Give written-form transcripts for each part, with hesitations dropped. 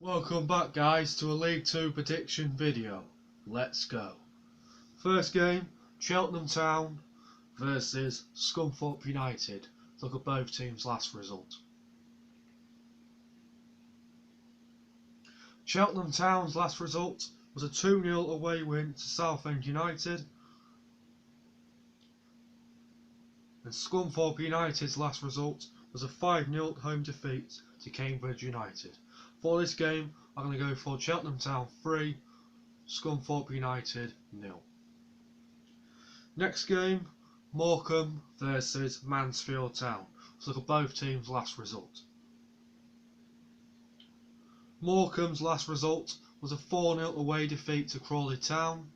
Welcome back guys to a League 2 prediction video. Let's go. First game, Cheltenham Town versus Scunthorpe United. Look at both teams' last result. Cheltenham Town's last result was a 2-0 away win to Southend United. And Scunthorpe United's last result was a 5-0 home defeat to Cambridge United. For this game, I'm going to go for Cheltenham Town 3, Scunthorpe United 0. Next game, Morecambe versus Mansfield Town. Let's look at both teams' last result. Morecambe's last result was a 4-0 away defeat to Crawley Town.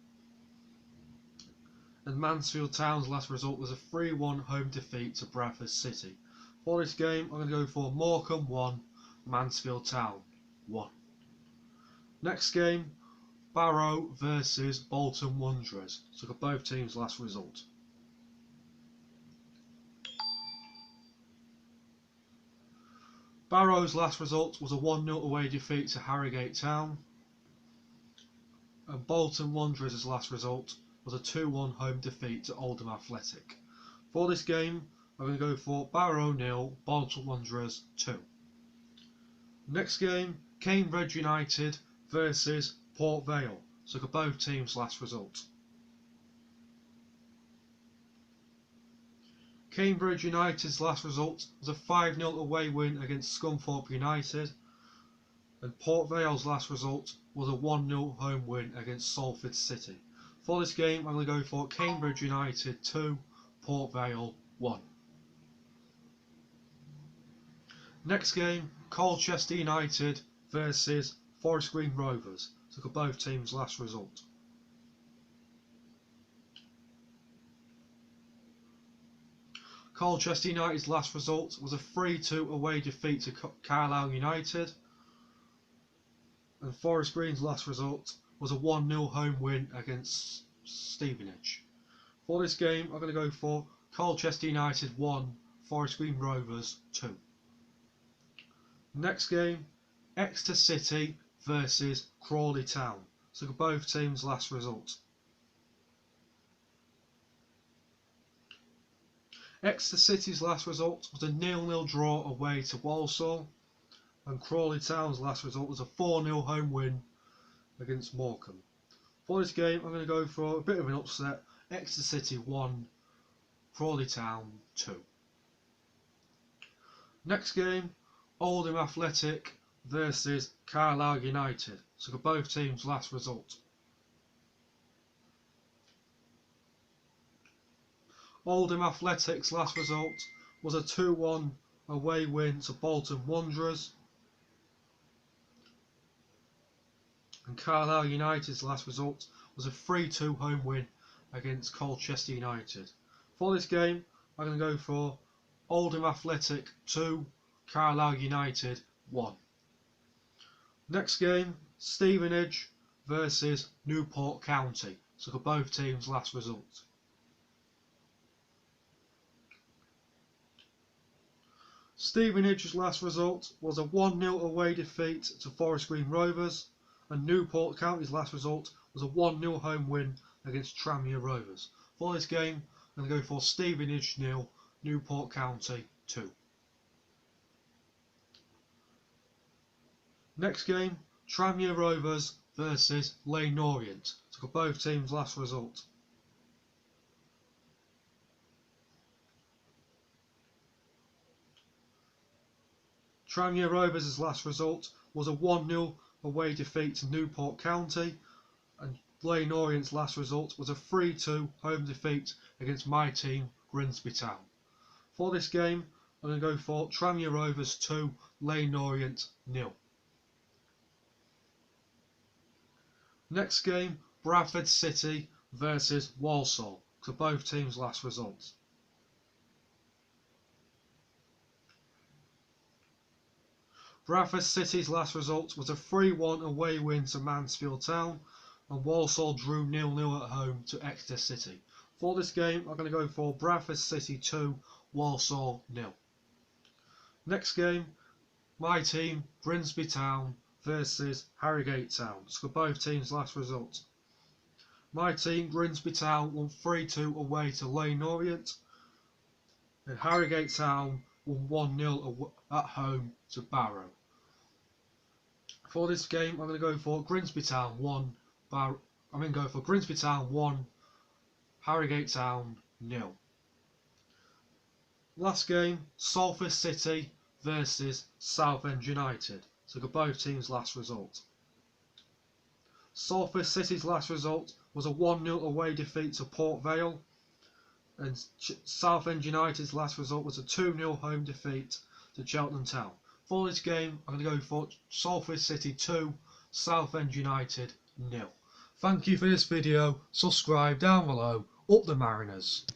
And Mansfield Town's last result was a 3-1 home defeat to Bradford City. For this game, I'm going to go for Morecambe 1, Mansfield Town 1. Next game, Barrow versus Bolton Wanderers. Let's look at both teams' last result. Barrow's last result was a 1-0 away defeat to Harrogate Town. And Bolton Wanderers' last result was a 2-1 home defeat to Oldham Athletic. For this game, I'm going to go for Barrow 0, Bolton Wanderers 2. Next game, Cambridge United versus Port Vale. So look at both teams' last result. Cambridge United's last result was a 5-0 away win against Scunthorpe United. And Port Vale's last result was a 1-0 home win against Salford City. For this game, I'm going to go for Cambridge United 2, Port Vale 1. Next game, Colchester United versus Forest Green Rovers. Look at both teams' last result. Colchester United's last result was a 3-2 away defeat to Carlisle United. And Forest Green's last result was a 1-0 home win against Stevenage. For this game, I'm going to go for Colchester United 1, Forest Green Rovers 2. Next game, Exeter City versus Crawley Town. So look at both teams' last result. Exeter City's last result was a 0-0 draw away to Walsall. And Crawley Town's last result was a 4-0 home win against Morecambe. For this game, I'm going to go for a bit of an upset. Exeter City 1, Crawley Town 2. Next game, Oldham Athletic versus Carlisle United. So look at both teams' last result. Oldham Athletic's last result was a 2-1 away win to Bolton Wanderers. And Carlisle United's last result was a 3-2 home win against Colchester United. For this game, I'm going to go for Oldham Athletic 2, Carlisle United 1. Next game, Stevenage versus Newport County. So look at both teams' last result. Stevenage's last result was a 1-0 away defeat to Forest Green Rovers. And Newport County's last result was a 1-0 home win against Tranmere Rovers. For this game, I'm going to go for Stevenage 0, Newport County 2. Next game, Tranmere Rovers versus Leyton Orient. So look at both teams' last result. Tranmere Rovers' last result was a 1-0 away defeat to Newport County, and Leyton Orient's last result was a 3-2 home defeat against my team, Grimsby Town. For this game, I'm going to go for Tranmere Rovers 2, Leyton Orient 0. Next game, Bradford City versus Walsall. So both teams' last results. Bradford City's last result was a 3-1 away win to Mansfield Town, and Walsall drew 0-0 at home to Exeter City. For this game, I'm going to go for Bradford City 2, Walsall 0. Next game, my team, Grimsby Town versus Harrogate Town. So both teams' last result. My team, Grimsby Town, won 3-2 away to Leyton Orient, and Harrogate Town won 1-0 at home to Barrow. For this game, I'm going to go for Grimsby Town 1, Grimsby Town 1, Harrogate Town 0. Last game, Salford City versus Southend United. So both teams' last result. Salford City's last result was a 1-0 away defeat to Port Vale, and Southend United's last result was a 2-0 home defeat to Cheltenham Town. For this game, I'm going to go for Salford City 2, Southend United 0. Thank you for this video. Subscribe down below. Up the Mariners.